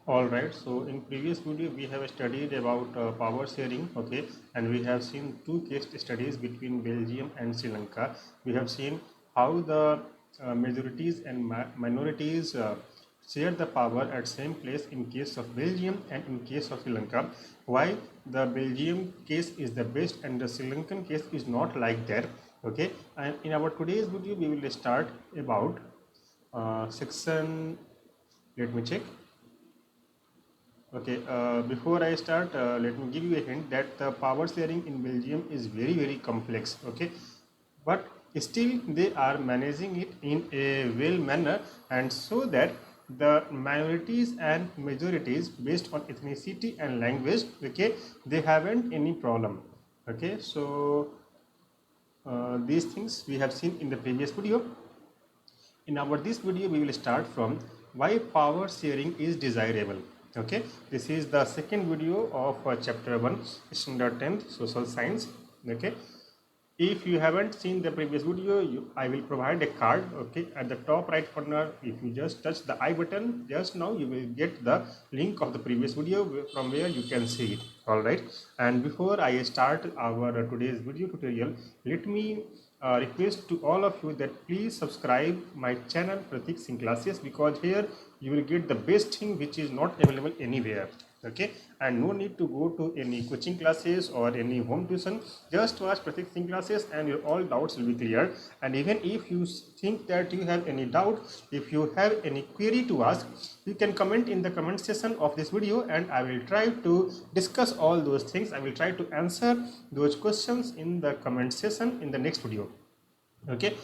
All right, so in previous video we have studied about power sharing, okay, and we have seen two case studies between Belgium and Sri Lanka. We have seen how the majorities and minorities share the power at same place in case of Belgium and in case of Sri Lanka. Why the Belgium case is the best and the Sri Lankan case is not like that, okay. And in our today's video we will start about section. Let me check. Okay, before I start, let me give you a hint that the power sharing in Belgium is very complex. Okay, but still they are managing it in a well manner, and so that the minorities and majorities based on ethnicity and language, okay, they haven't any problem. Okay, so these things we have seen in the previous video. In our this video we will start from why power sharing is desirable. Okay, this is the second video of chapter 1 standard 10th social science. Okay, if you haven't seen the previous video, I will provide a card, okay, at the top right corner. If you just touch the I button just now, you will get the link of the previous video from where you can see it. All right, and before I start our today's video tutorial, let me request to all of you that please subscribe my channel Pratik Singh Classes, because here you will get the best thing which is not available anywhere. Okay, and no need to go to any coaching classes or any home tuition. Just watch Pratik Singh Classes and your all doubts will be cleared. And even if you think that you have any doubt, if you have any query to ask, you can comment in the comment section of this video, and I will try to discuss all those things. I will try to answer those questions in the comment section in the next video. Okay,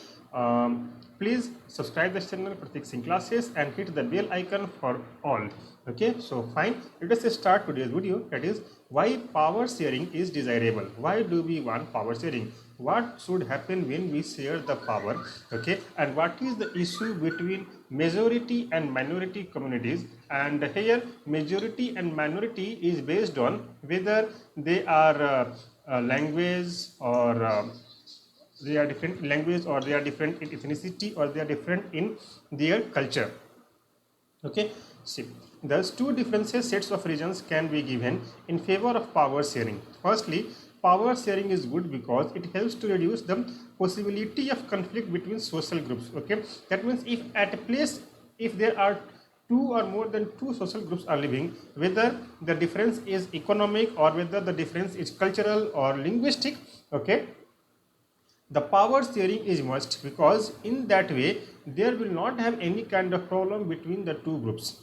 please subscribe the channel Pratik Singh Classes and hit the bell icon for all. Okay, so fine, let us start today's video. That is why power sharing is desirable. Why do we want power sharing? What should happen when we share the power? Okay, and what is the issue between majority and minority communities? And here majority and minority is based on whether they are language or they are different language, or they are different in ethnicity, or they are different in their culture. Okay, see, thus two differences sets of reasons can be given in favor of power sharing. Firstly, power sharing is good because it helps to reduce the possibility of conflict between social groups. Okay, that means if at a place, if there are two or more than two social groups are living, whether the difference is economic or whether the difference is cultural or linguistic, okay, the power sharing is must, because in that way there will not have any kind of problem between the two groups.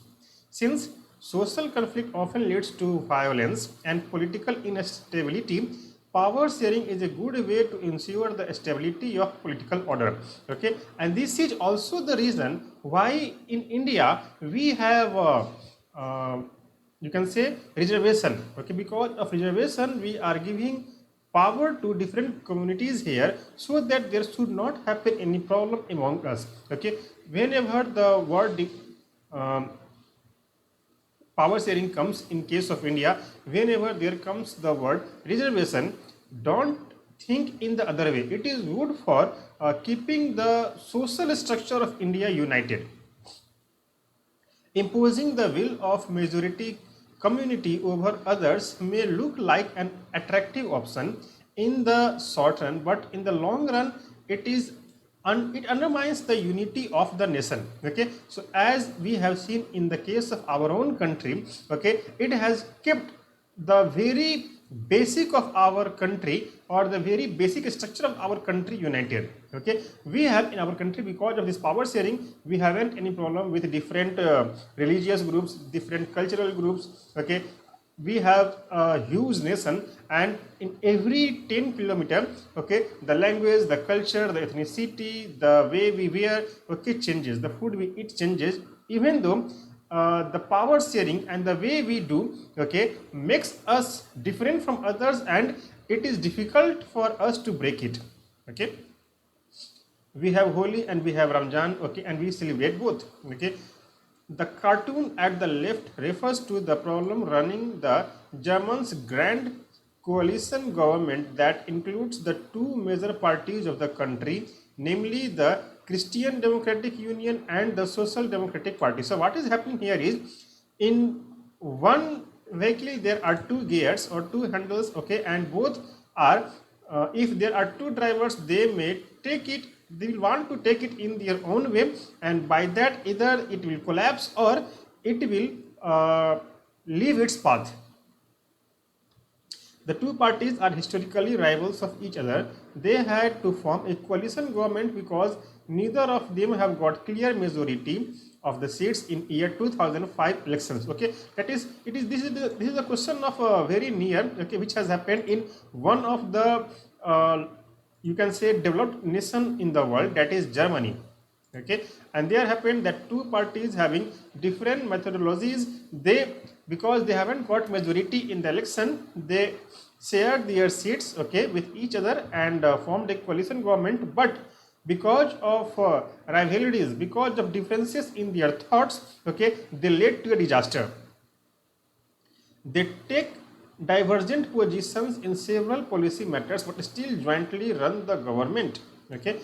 Since social conflict often leads to violence and political instability, power sharing is a good way to ensure the stability of political order. Okay, and this is also the reason why in India we have you can say reservation. Okay, because of reservation we are giving power to different communities here, so that there should not happen any problem among us. Okay, whenever the word um, power sharing comes in case of India, whenever there comes the word reservation, don't think in the other way. It is good for keeping the social structure of India united. Imposing the will of majority community over others may look like an attractive option in the short run, but in the long run, it undermines the unity of the nation. Okay, so as we have seen in the case of our own country, okay, it has kept the very basic of our country, or the very basic structure of our country united. Okay, we have in our country, because of this power sharing, we haven't any problem with different religious groups, different cultural groups. Okay, we have a huge nation, and in every 10 kilometer, okay, the language, the culture, the ethnicity, the way we wear, okay, changes, the food we eat changes. Even though the power sharing and the way we do, okay, makes us different from others, and it is difficult for us to break it. Okay, we have Holi and we have Ramjan, okay, and we celebrate both. Okay, the cartoon at the left refers to the problem running the Germans' grand coalition government that includes the two major parties of the country, namely the Christian Democratic Union and the Social Democratic Party. So what is happening here is In one vehicle there are two gears or two handles, okay, and both are if there are two drivers, they may take it, they will want to take it in their own way, and by that either it will collapse or it will leave its path. The two parties are historically rivals of each other. They had to form a coalition government because neither of them have got clear majority of the seats in year 2005 elections. Okay, that is, it is this is a question of very near, okay, which has happened in one of the you can say developed nation in the world, that is Germany. Okay, and there happened that two parties having different methodologies, they, because they haven't got majority in the election, they shared their seats, okay, with each other and formed a coalition government. But because of rivalries, because of differences in their thoughts, okay, they led to a disaster. They take divergent positions in several policy matters but still jointly run the government. Okay,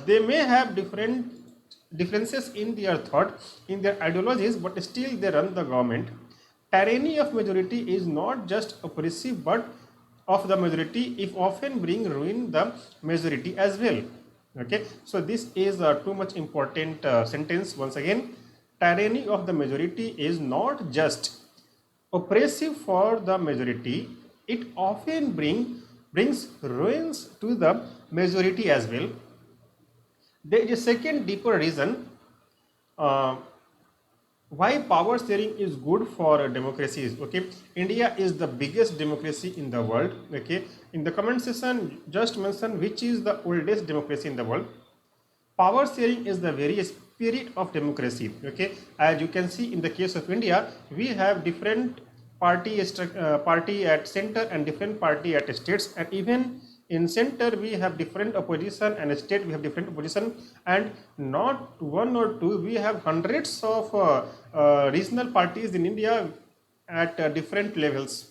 they may have differences in their thought, in their ideologies, but still they run the government. Tyranny of majority is not just oppressive but of the majority, if often bring ruin the majority as well. Okay, so this is a too much important sentence. Once again, tyranny of the majority is not just oppressive for the majority, it often brings ruins to the majority as well. There is a second deeper reason uh, why power sharing is good for democracies. Okay, India is the biggest democracy in the world. Okay, in the comment section just mention which is the oldest democracy in the world. Power sharing is the very spirit of democracy. Okay, as you can see in the case of India, we have different party at center and different party at states, and even in center we have different opposition and state we have different opposition, and not one or two, we have hundreds of regional parties in India at different levels.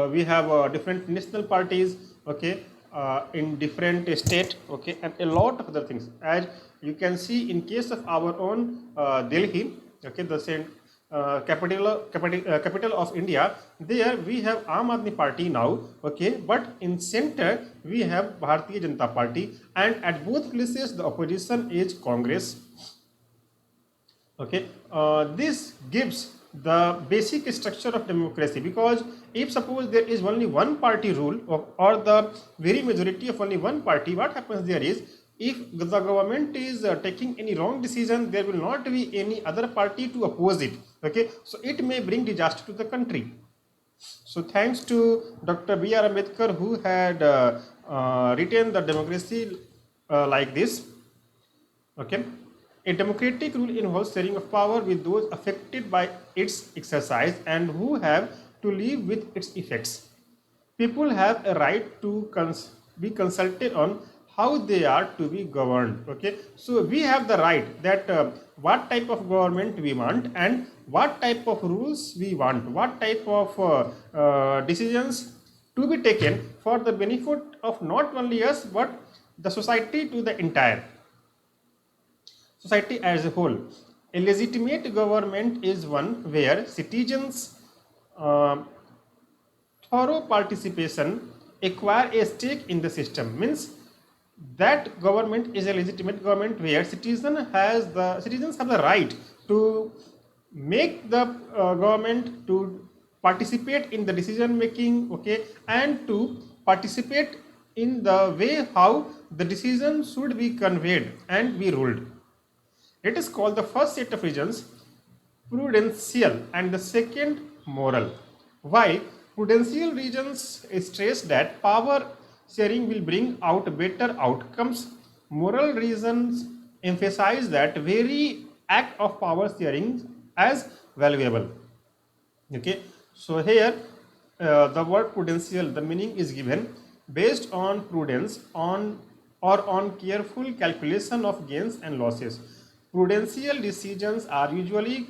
We have different national parties, okay, in different state, okay, and a lot of other things. As you can see in case of our own Delhi, okay, the same capital of India, there we have Aam Aadmi Party now, okay, but in center we have Bharatiya Janata Party, and at both places the opposition is Congress. Okay, this gives the basic structure of democracy, because if suppose there is only one party rule, or the very majority of only one party, what happens there is, if the government is taking any wrong decision, there will not be any other party to oppose it. Okay, so it may bring disaster to the country. So thanks to Dr. B.R. Ambedkar, who had written the democracy like this. Okay, a democratic rule involves sharing of power with those affected by its exercise and who have to live with its effects. People have a right to be consulted on how they are to be governed. Okay, so we have the right that what type of government we want and what type of rules we want, what type of decisions to be taken for the benefit of not only us but the society, to the entire society as a whole. A legitimate government is one where citizens uh, thorough participation acquire a stake in the system. Means that government is a legitimate government where citizens have the right to make the government, to participate in the decision making, okay, and to participate in the way how the decision should be conveyed and be ruled. It is called the first set of regions prudential and the second moral. While prudential regions stress that power sharing will bring out better outcomes, moral reasons emphasize that very act of power sharing as valuable. Okay, so here the word prudential, the meaning is given based on prudence on or on careful calculation of gains and losses. Prudential decisions are usually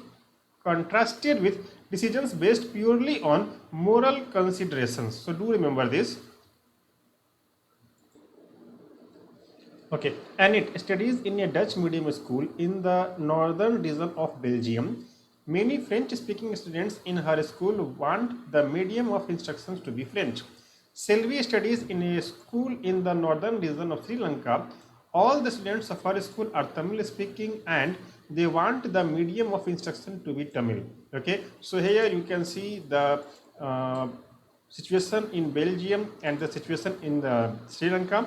contrasted with decisions based purely on moral considerations. So do remember this. Okay, and it studies in a Dutch medium school in the northern region of Belgium. Many French-speaking students in her school want the medium of instructions to be French. Sylvie studies in a school in the northern region of Sri Lanka. All the students of her school are Tamil speaking and they want the medium of instruction to be Tamil. Okay, so here you can see the situation in Belgium and the situation in the Sri Lanka.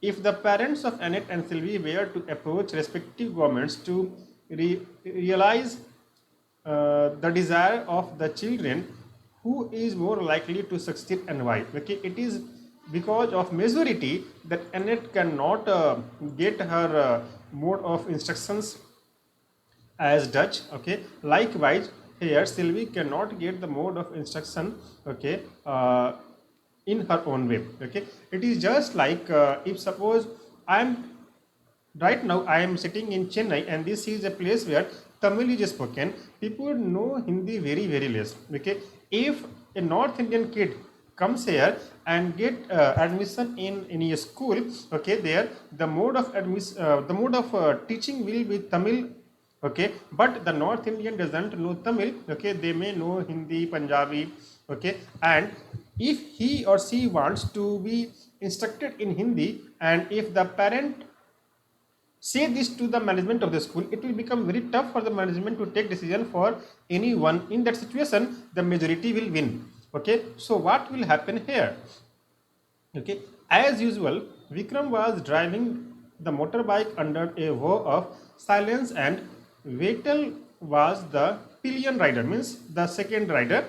If the parents of Annette and Sylvie were to approach respective governments to realize the desire of the children, who is more likely to succeed and why? Okay, it is because of majority that Annette cannot get her mode of instructions as Dutch. Okay, likewise here Sylvie cannot get the mode of instruction. Okay, in her own way. Okay, it is just like if suppose I am right now I am sitting in Chennai and this is a place where Tamil is spoken. People know Hindi very less. Okay, if a North Indian kid comes here and get admission in any school, okay, there the mode of teaching will be Tamil. Okay, but the North Indian doesn't know Tamil. Okay, they may know Hindi, Punjabi. Okay, and if he or she wants to be instructed in Hindi, and if the parent say this to the management of the school, it will become very tough for the management to take decision for anyone. In that situation the majority will win. Okay, so what will happen here? Okay, as usual Vikram was driving the motorbike under a vow of silence and Vettel was the pillion rider, means the second rider.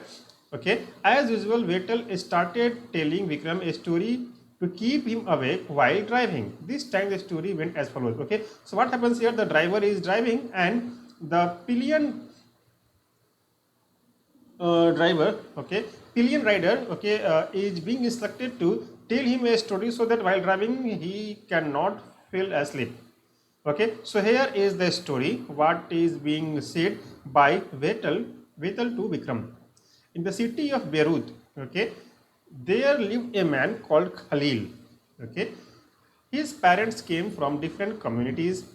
Okay, as usual Vettel started telling Vikram a story to keep him awake while driving. This time the story went as follows. Okay, so what happens here, the driver is driving and the pillion driver, okay, pillion rider, okay, is being instructed to tell him a story so that while driving he cannot fall asleep. Okay, so here is the story what is being said by Vettel to Vikram. In the city of Beirut, okay, there lived a man called Khalil. Okay, his parents came from different communities.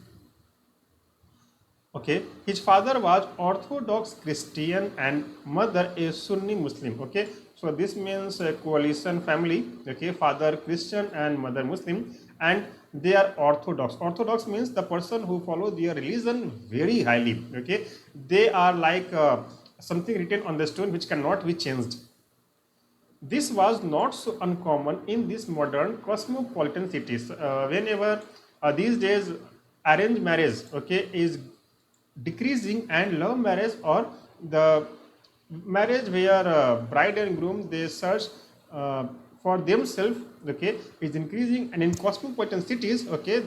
Okay, his father was Orthodox Christian and mother a Sunni Muslim. Okay, so this means a coalition family. Okay, father Christian and mother Muslim, and they are Orthodox. Orthodox means the person who follow their religion very highly. Okay, they are like something written on the stone which cannot be changed. This was not so uncommon in these modern cosmopolitan cities. Whenever these days arranged marriage, okay, is decreasing and love marriage or the marriage where bride and groom they search for themselves, okay, is increasing, and in cosmopolitan cities, okay,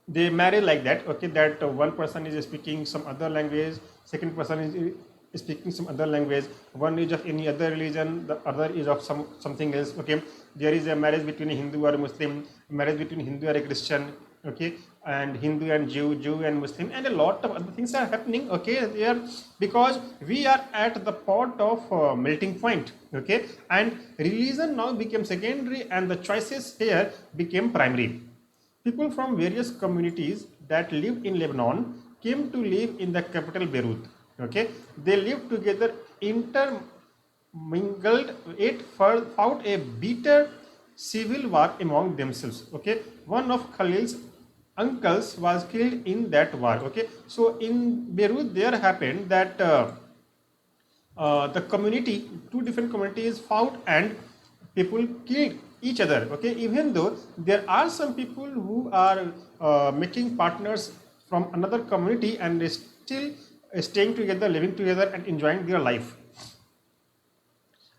they marry like that. Okay, that one person is speaking some other language, second person is speaking some other language, one is of any other religion, the other is of something else. Okay, there is a marriage between a Hindu or a Muslim, marriage between Hindu or a Christian. Okay, and Hindu and Jew and Muslim, and a lot of other things are happening. Okay, there, because we are at the pot of melting point. Okay, and religion now became secondary and the choices here became primary. People from various communities that lived in Lebanon came to live in the capital Beirut. Okay, they lived together, intermingled. It fought a bitter civil war among themselves. Okay, one of Khalil's uncles was killed in that war. Okay, so in Beirut there happened that the community, two different communities fought and people killed each other. Okay, even though there are some people who are making partners from another community and they still staying together, living together and enjoying their life.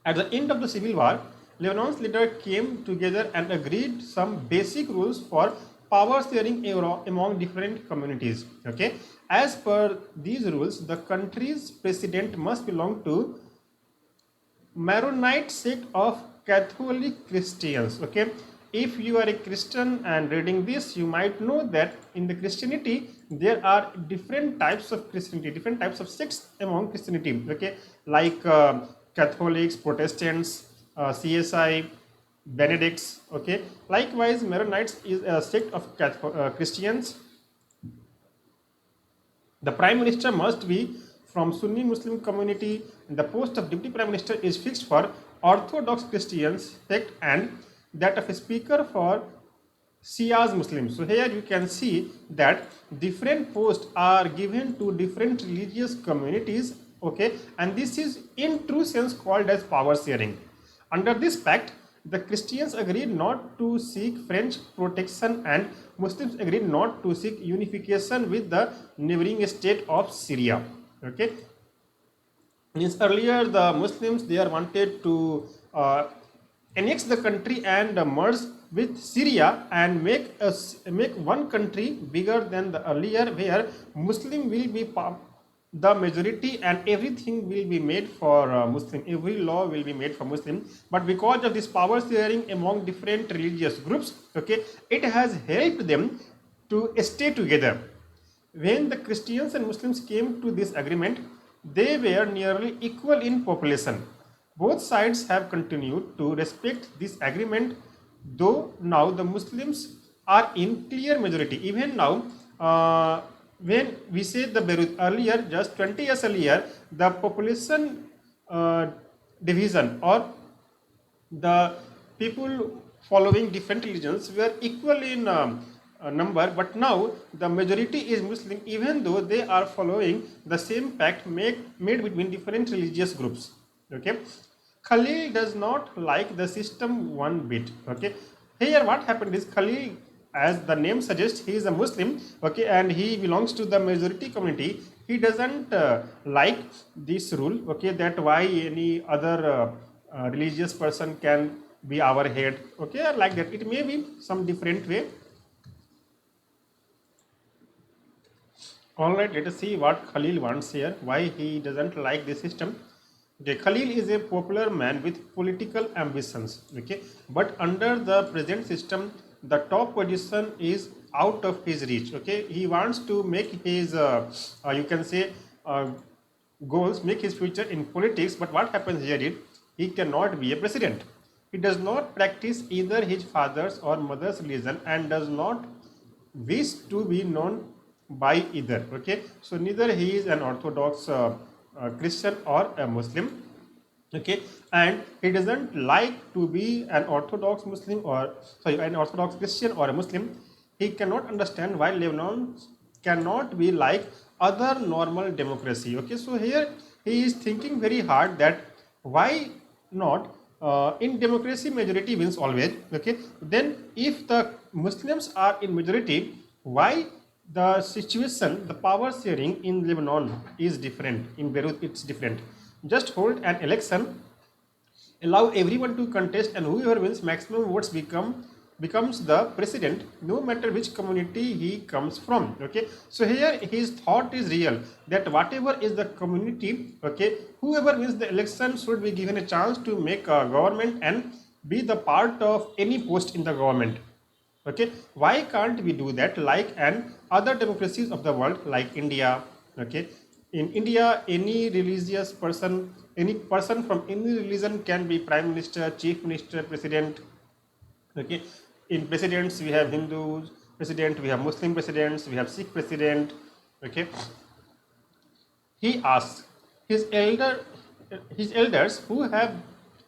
At the end of the civil war, Lebanon's leader came together and agreed some basic rules for power sharing among different communities. Okay, as per these rules, the country's president must belong to Maronite sect of Catholic Christians. Okay, if you are a Christian and reading this, you might know that in the Christianity there are different types of Christianity, different types of sects among Christianity. Okay, like Catholics, Protestants, CSI, Benedicts. Okay, likewise, Maronites is a sect of Christians. The Prime Minister must be from Sunni Muslim community. The post of Deputy Prime Minister is fixed for Orthodox Christians sect and that of a Speaker for Shias Muslims. So here you can see that different posts are given to different religious communities. Okay, and this is in true sense called as power sharing. Under this pact, the Christians agreed not to seek French protection and Muslims agreed not to seek unification with the neighboring state of Syria. Okay, means earlier the Muslims they are wanted to annex the country and merge with Syria and make one country bigger than the earlier, where Muslim will be the majority and everything will be made for Muslim. Every law will be made for Muslim. But because of this power sharing among different religious groups, okay, it has helped them to stay together. When the Christians and Muslims came to this agreement, they were nearly equal in population. Both sides have continued to respect this agreement, though now the Muslims are in clear majority. Even now, when we say the Beirut earlier, just 20 years earlier, the population division or the people following different religions were equal in number, but now the majority is Muslim, even though they are following the same pact made between different religious groups. Okay, Khalil does not like the system one bit. Okay, here what happened is Khalil, as the name suggests, he is a Muslim. Okay, and he belongs to the majority community. He doesn't like this rule. Okay, that why any other religious person can be our head. Okay, or like that, it may be some different way. All right, let us see what Khalil wants here, why he doesn't like the system. Okay, Khalil is a popular man with political ambitions. Okay, but under the present system the top position is out of his reach. Okay, he wants to make his you can say uh, goals, make his future in politics, but what happens here is he cannot be a president. He does not practice either his father's or mother's religion and does not wish to be known by either. Okay, so neither he is an Orthodox Christian or a Muslim. Okay, and he doesn't like to be an Orthodox Muslim or sorry an Orthodox Christian or a Muslim. He cannot understand why Lebanon cannot be like other normal democracy. Okay, so here he is thinking very hard that why not in democracy majority wins always. Okay, then if the Muslims are in majority, why the situation, the power sharing in Lebanon is different, in Beirut it's different. Just hold an election, allow everyone to contest, and whoever wins maximum votes becomes the president, no matter which community he comes from. Okay, so here his thought is real, that whatever is the community, okay, whoever wins the election should be given a chance to make a government and be the part of any post in the government. Okay, why can't we do that like an other democracies of the world like India? Okay, in India any religious person, any person from any religion can be prime minister, chief minister, president. Okay, in presidents we have Hindus president, we have Muslim presidents, we have Sikh president. Okay, he asks his his elders who have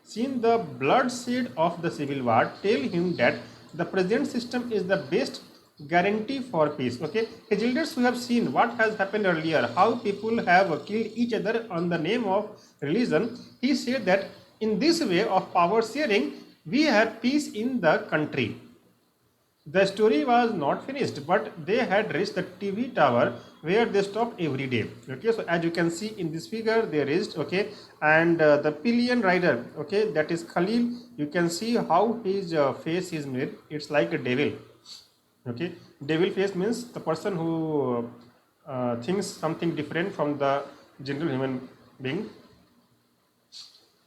seen the bloodshed of the civil war tell him that the present system is the best guarantee for peace. Okay, his elders who have seen what has happened earlier, how people have killed each other on the name of religion, he said that in this way of power sharing we have peace in the country. The story was not finished, but they had reached the TV tower where they stopped every day. Okay, so as you can see in this figure, they reached. Okay, and the pillion rider, okay, that is Khalil. You can see how his face is made. It's like a devil. Okay, devil face means the person who thinks something different from the general human being.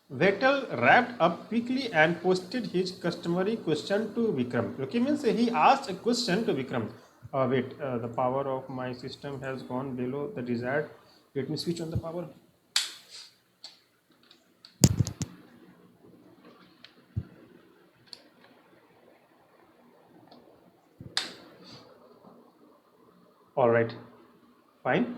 Vettel wrapped up quickly and posted his customary question to Vikram. Okay, means he asked a question to Vikram. Wait, the power of my system has gone below the desired. Let me switch on the power. All right, fine.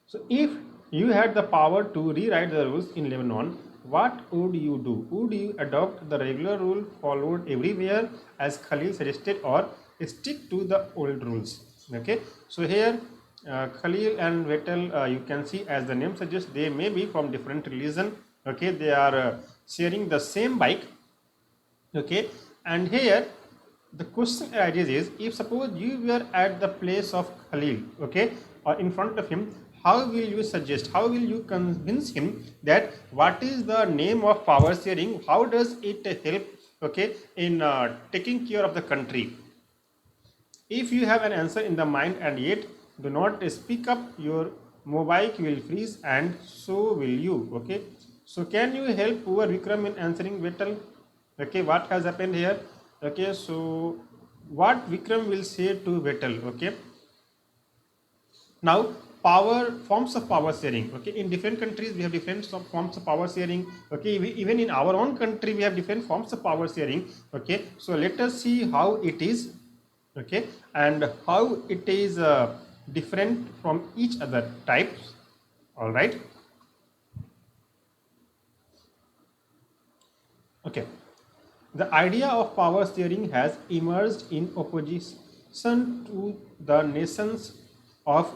So if you had the power to rewrite the rules in Lebanon, what would you do? Would you adopt the regular rule followed everywhere as Khalil suggested, or stick to the old rules? Okay, so here Khalil and Vettel, you can see as the name suggests, they may be from different religion. Okay, they are sharing the same bike. Okay, and here the question arises is, if suppose you were at the place of Khalil, okay, or in front of him, how will you suggest, how will you convince him that what is the name of power sharing, how does it help, okay, in taking care of the country? If you have an answer in the mind and yet do not speak up, your mobile will freeze and so will you. Okay. So can you help poor Vikram in answering Vettel? Okay, what has happened here? Okay, so what Vikram will say to Vettel? Okay. Now, power forms of power sharing. Okay, in different countries we have different forms of power sharing. Okay, even in our own country we have different forms of power sharing. Okay, so let us see how it is. Okay, and how it is different from each other types. All right. Okay. The idea of power sharing has emerged in opposition to the nations of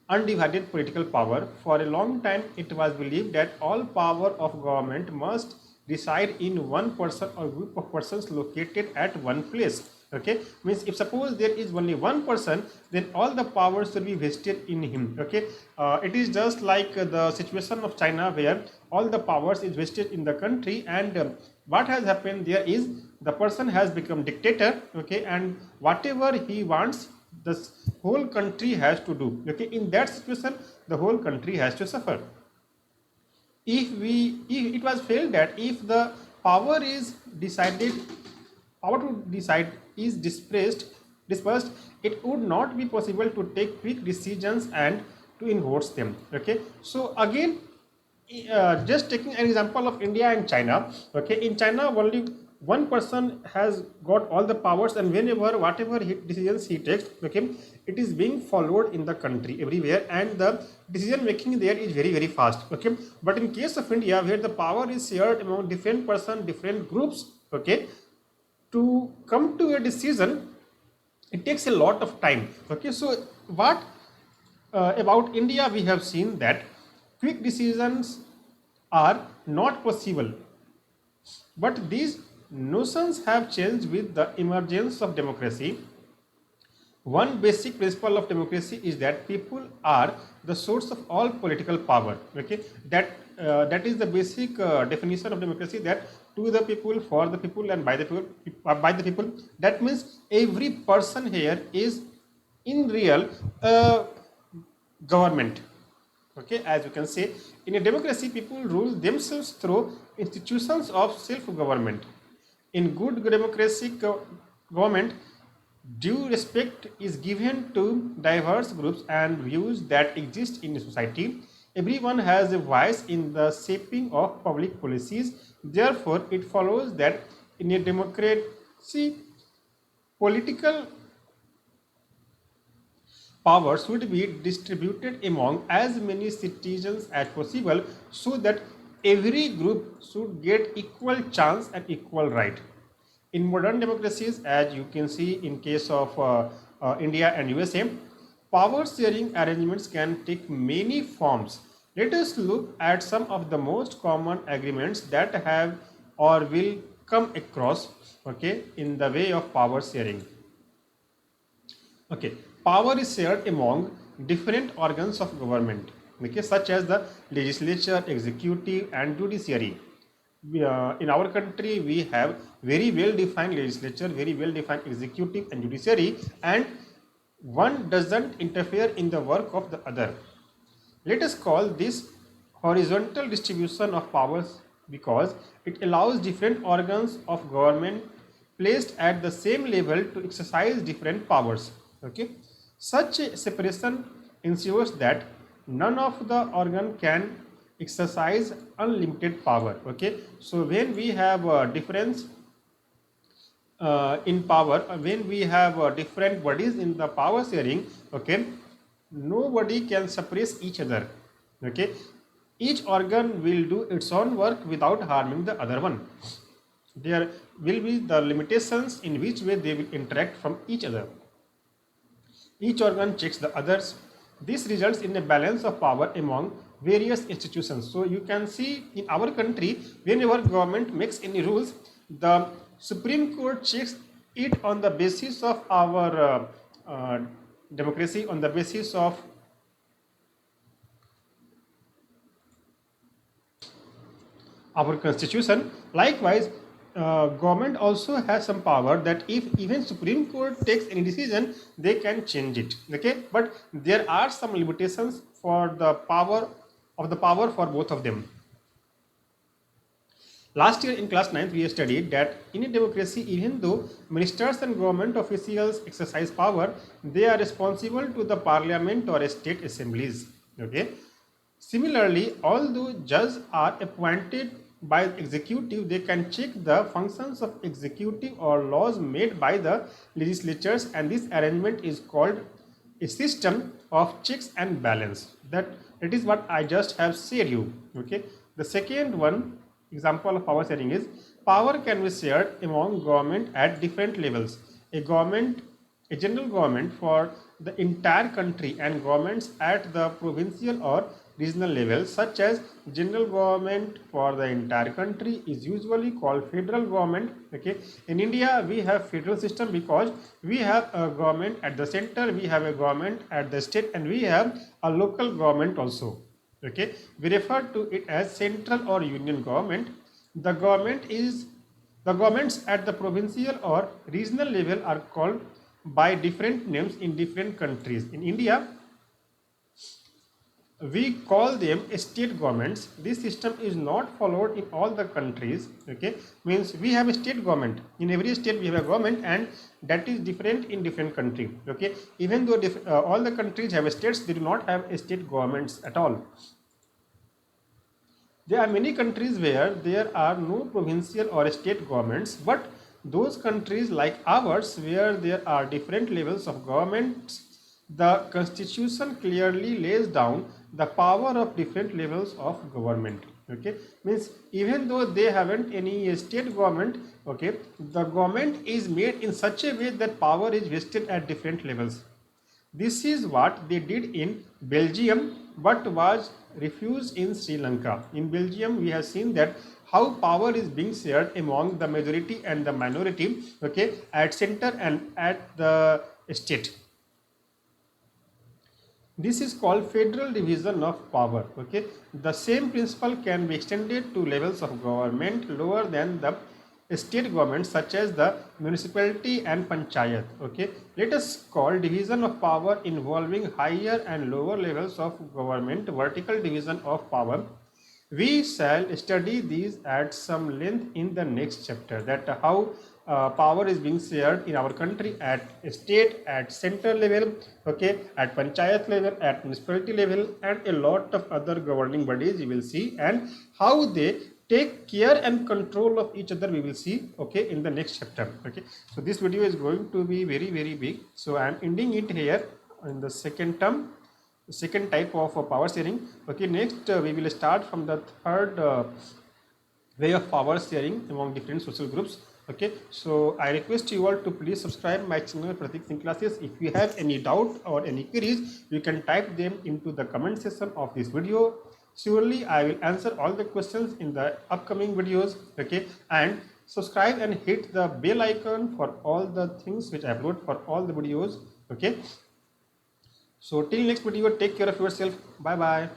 undivided political power. For a long time, it was believed that all power of government must reside in one person or group of persons located at one place. Okay, means if suppose there is only one person, then all the powers should be vested in him. Okay, it is just like the situation of China, where all the powers is vested in the country, and what has happened there is the person has become dictator. Okay, and whatever he wants, the whole country has to do. Okay, in that situation the whole country has to suffer. If it was felt that if the power is decided, power to decide is dispersed, it would not be possible to take quick decisions and to enforce them. Okay, so again, just taking an example of India and China. Okay, in China only one person has got all the powers, and whenever whatever decisions he takes, okay, it is being followed in the country everywhere, and the decision making there is very very fast. Okay, but in case of India, where the power is shared among different person, different groups, okay, to come to a decision, it takes a lot of time. Okay, so what about India, we have seen that quick decisions are not possible, but these notions have changed with the emergence of democracy. One basic principle of democracy is that people are the source of all political power. Okay, that is the basic definition of democracy, that to the people, for the people, and by the people. That means every person here is in real government. Okay, as you can say, in a democracy people rule themselves through institutions of self government. In good democratic government, due respect is given to diverse groups and views that exist in society. Everyone has a voice in the shaping of public policies. Therefore it follows that in a democracy, political power should be distributed among as many citizens as possible, so that every group should get equal chance and equal right. In modern democracies, as you can see in case of India and USA, power sharing arrangements can take many forms. Let us look at some of the most common agreements that have or will come across, okay, in the way of power sharing. Okay, power is shared among different organs of government, okay, such as the legislature, executive, and judiciary. In our country, we have very well defined legislature, very well defined executive and judiciary, and one doesn't interfere in the work of the other. Let us call this horizontal distribution of powers because it allows different organs of government placed at the same level to exercise different powers. Okay, such a separation ensures that none of the organ can exercise unlimited power. Okay, so when we have a difference in power, when we have different bodies in the power sharing, okay, nobody can suppress each other. Okay, each organ will do its own work without harming the other one. There will be the limitations in which way they will interact from each other. Each organ checks the others. This results in a balance of power among various institutions. So you can see in our country, whenever government makes any rules, the Supreme Court checks it on the basis of our democracy, on the basis of our constitution. Likewise, government also has some power that if even Supreme Court takes any decision, they can change it. Okay, but there are some limitations for the power for both of them. Last year in class 9th, we studied that in a democracy, even though ministers and government officials exercise power, they are responsible to the parliament or state assemblies. Okay. Similarly, although judges are appointed by the executive, they can check the functions of executive or laws made by the legislatures, and this arrangement is called a system of checks and balance. That it is what I just have said you. Okay. The second one example of power sharing is power can be shared among government at different levels. A general government for the entire country and governments at the provincial or regional level, such as general government for the entire country, is usually called federal government. Okay, in India we have federal system because we have a government at the center, we have a government at the state, and we have a local government also. Okay, we refer to it as central or union government. The governments at the provincial or regional level are called by different names in different countries. In India, we call them state governments. This system is not followed in all the countries. Okay, means we have a state government. In every state we have a government, and that is different in different country. Okay, even though all the countries have states, they do not have state governments at all. There are many countries where there are no provincial or state governments, but those countries like ours where there are different levels of governments, the constitution clearly lays down the power of different levels of government. Okay, means even though they haven't any state government, okay, the government is made in such a way that power is vested at different levels. This is what they did in Belgium, but was refused in Sri Lanka. In Belgium, we have seen that how power is being shared among the majority and the minority, okay, at center and at the state. This is called federal division of power. Okay, the same principle can be extended to levels of government lower than the state government, such as the municipality and panchayat. Okay, let us call division of power involving higher and lower levels of government vertical division of power. We shall study these at some length in the next chapter, that how power is being shared in our country at state, at center level, okay, at panchayat level, at municipality level, and a lot of other governing bodies you will see, and how they take care and control of each other we will see, okay, in the next chapter. Okay, so this video is going to be very big, so I am ending it here in the second term, second type of power sharing. Okay, next we will start from the third way of power sharing among different social groups. Okay, so I request you all to please subscribe my channel Pratik Singh Classes. If you have any doubt or any queries, you can type them into the comment section of this video. Surely I will answer all the questions in the upcoming videos. Okay, and subscribe and hit the bell icon for all the things which I upload for all the videos. Okay, so till next video, take care of yourself. Bye bye.